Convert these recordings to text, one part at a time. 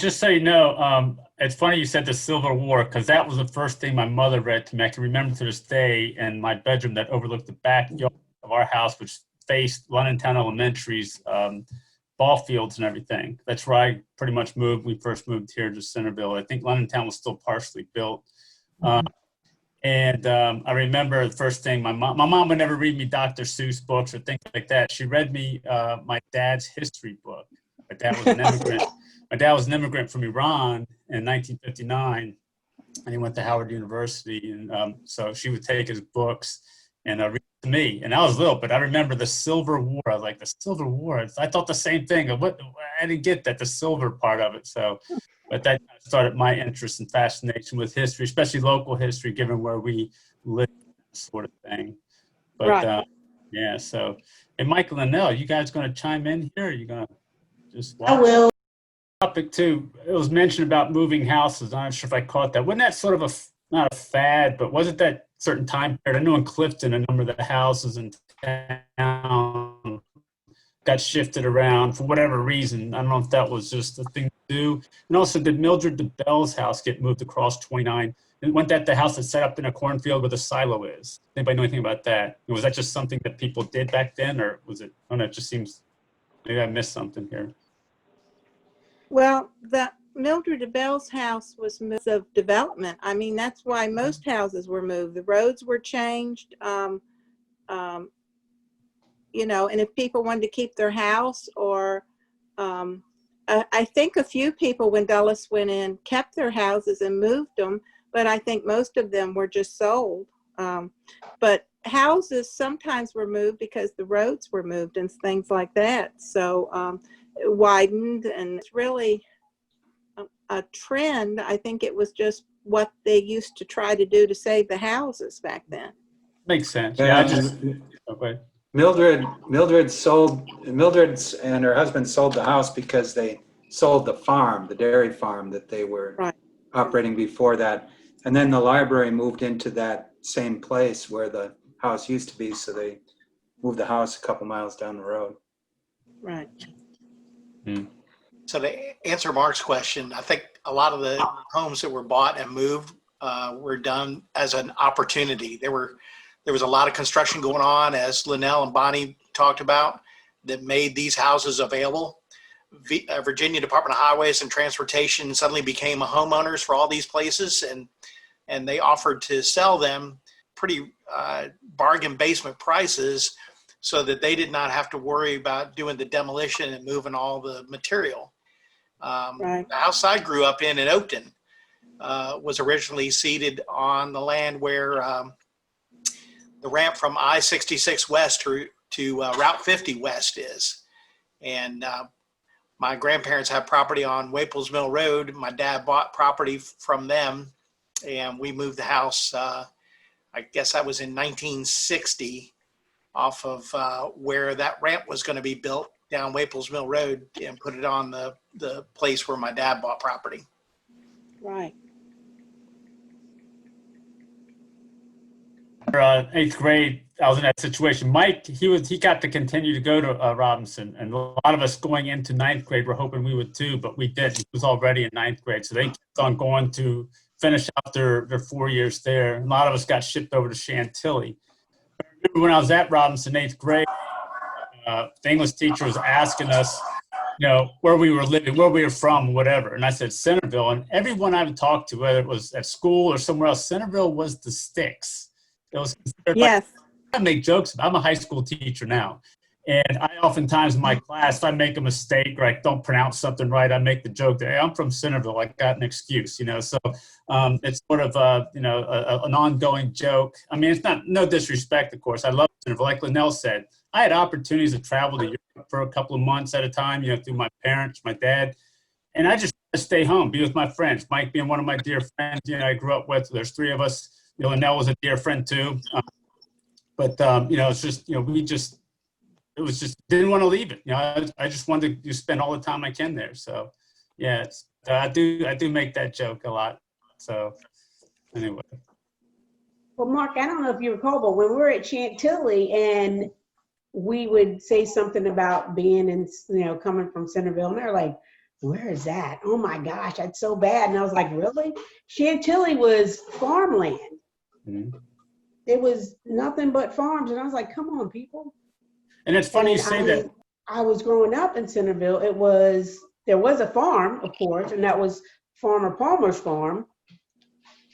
Just so you know, it's funny you said the Civil War because that was the first thing my mother read to me. I can remember to this day in my bedroom that overlooked the backyard of our house, which faced London Town Elementary's ball fields and everything. That's where I pretty much moved. We first moved here to Centreville. I think London Town was still partially built. I remember the first thing my mom would never read me Dr. Seuss books or things like that. She read me my dad's history book. My dad was an immigrant. My dad was an immigrant from Iran in 1959, and he went to Howard University. And so she would take his books and read to me. And I was little, but I remember the Silver War. I was like, the Silver War. I thought the same thing. I didn't get that, the silver part of it. So, but that started my interest and fascination with history, especially local history, given where we live, sort of thing. But Right. yeah, so, and Michael and Nell, you guys going to chime in here? Or are you going to just watch? I will. Topic too, it was mentioned about moving houses. I'm not sure if I caught that. Wasn't that sort of not a fad, but wasn't that certain time period? I know in Clifton, a number of the houses in town got shifted around for whatever reason. I don't know if that was just a thing to do. And also, did Mildred DeBell's house get moved across 29? And wasn't that the house that's set up in a cornfield where the silo is? Anybody know anything about that? Was that just something that people did back then, or was it? I don't know. It just seems maybe I missed something here. Well, the Mildred DeBell's house was moved of development. I mean, that's why most houses were moved. The roads were changed. You know, and if people wanted to keep their house, or I think a few people, when Dulles went in, kept their houses and moved them, but I think most of them were just sold. But houses sometimes were moved because the roads were moved and things like that. So it widened, and it's really a trend. I think it was just what they used to try to do to save the houses back then. Makes sense. Yeah, okay. Mildred and her husband sold the house because they sold the farm, the dairy farm that they were operating before that. And then the library moved into that same place where the house used to be. So they moved the house a couple miles down the road. Right. So to answer Mark's question, I think a lot of the homes that were bought and moved were done as an opportunity. There was a lot of construction going on, as Linnell and Bonnie talked about, that made these houses available. Virginia Department of Highways and Transportation suddenly became homeowners for all these places, and they offered to sell them pretty bargain basement prices so that they did not have to worry about doing the demolition and moving all the material. The house I grew up in Oakton, was originally seated on the land where the ramp from I-66 West to Route 50 West is. And my grandparents have property on Waples Mill Road. My dad bought property from them, and we moved the house, I guess that was in 1960, off of where that ramp was going to be built down Waples Mill Road, and put it on the place where my dad bought property. Right. 8th grade, I was in that situation. Mike, he got to continue to go to Robinson, and a lot of us going into 9th grade were hoping we would too, but we didn't. He was already in 9th grade, so they kept on going to finish out their 4 years there. A lot of us got shipped over to Chantilly. I remember when I was at Robinson, 8th grade, the English teacher was asking us, you know, where we were living, where we were from, whatever. And I said Centreville, and everyone I would talk to, whether it was at school or somewhere else, Centreville was the sticks. It was considered, yes. I make jokes. I'm a high school teacher now. And I oftentimes in my class, if I make a mistake or I don't pronounce something right, I make the joke that, hey, I'm from Centreville. I got an excuse, you know. So it's sort of, an ongoing joke. I mean, it's not, no disrespect, of course. I love Centreville. Like Linnell said, I had opportunities to travel to Europe for a couple of months at a time, you know, through my parents, my dad. And I just stay home, be with my friends. Mike being one of my dear friends, you know, I grew up with. There's 3 of us. You know, Linnell was a dear friend too. You know, it's just, you know, it was just, didn't want to leave it. You know, I just wanted to spend all the time I can there. So yeah, I do make that joke a lot. So anyway. Well, Mark, I don't know if you recall, but when we were at Chantilly and we would say something about being in, you know, coming from Centreville, and they're like, where is that? Oh my gosh, that's so bad. And I was like, really? Chantilly was farmland. Mhm. It was nothing but farms. And I was like, come on, people. And it's funny you And say that. I was growing up in Centreville. There was a farm, of course, and that was Farmer Palmer's farm.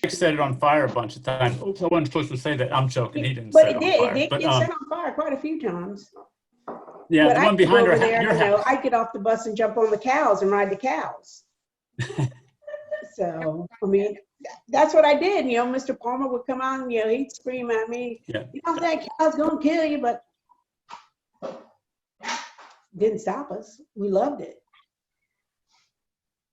Mike set it on fire a bunch of times. Oops, I wasn't supposed to say that. I'm joking. He didn't But set it on fire. it did But get set on fire quite a few times. yeah, But the I one could go behind over there, your house. I'd get off the bus and jump on the cows and ride the cows. So, I mean, that's what I did. Mr. Palmer would come on, he'd scream at me, Yeah. That cow's gonna kill you, but didn't stop us. We loved it.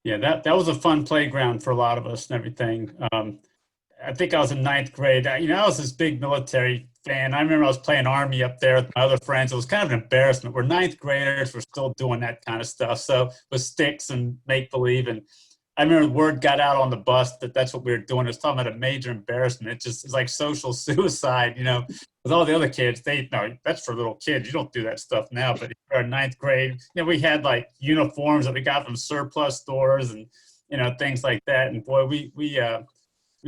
Yeah, that was a fun playground for a lot of us and everything. I think I was in ninth grade. I was this big military fan. I remember I was playing Army up there with my other friends. It was kind of an embarrassment. We're ninth graders. We're still doing that kind of stuff. So with sticks and make-believe. And I remember the word got out on the bus that that's what we were doing. It was talking about a major embarrassment. It's like social suicide, with all the other kids. That's for little kids. You don't do that stuff now. But in our ninth grade, we had like uniforms that we got from surplus stores and, things like that. And boy, we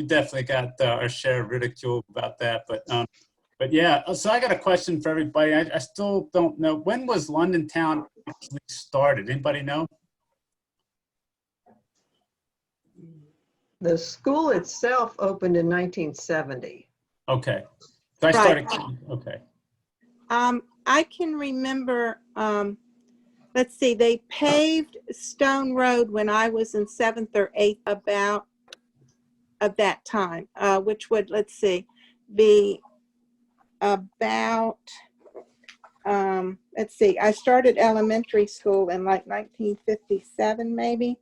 definitely got our share of ridicule about that. But yeah, so I got a question for everybody. I still don't know. When was London Town actually started? Anybody know? The school itself opened in 1970. Okay. So I Right. started, okay. I can remember, let's see, they paved Stone Road when I was in 7th or 8th about of that time, which would, let's see, be about, let's see, I started elementary school in like 1957 maybe.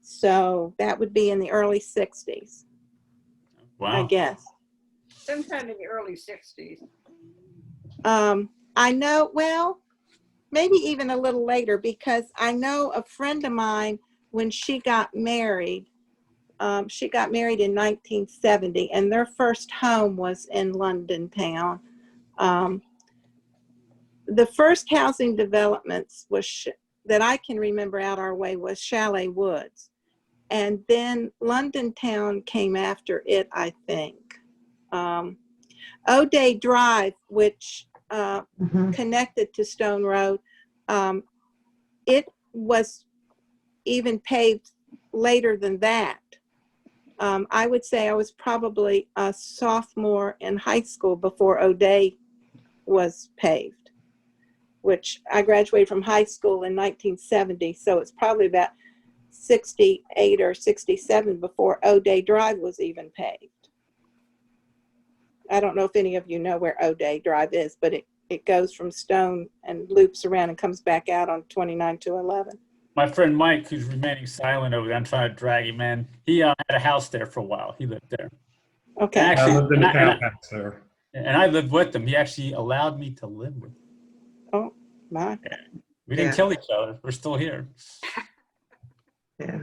So that would be in the early 60s, Wow. I guess. Sometime in the early 60s. I know, well, maybe even a little later, because I know a friend of mine, when she got married in 1970, and their first home was in London Town. The first housing developments that I can remember out our way was Chalet Woods. And then London Town came after it, I think. O'Day Drive, which connected to Stone Road, it was even paved later than that. I would say I was probably a sophomore in high school before O'Day was paved, which I graduated from high school in 1970, so it's probably about 68 or 67 before O'Day Drive was even paved. I don't know if any of you know where O'Day Drive is, but it goes from Stone and loops around and comes back out on 29 to 11. My friend Mike, who's remaining silent over there, I'm trying to drag him in. He had a house there for a while. He lived there. Okay. And actually, I lived in a townhouse there. And I lived with him. He actually allowed me to live with him. Oh, my. We didn't Yeah. kill each other. We're still here. Yeah.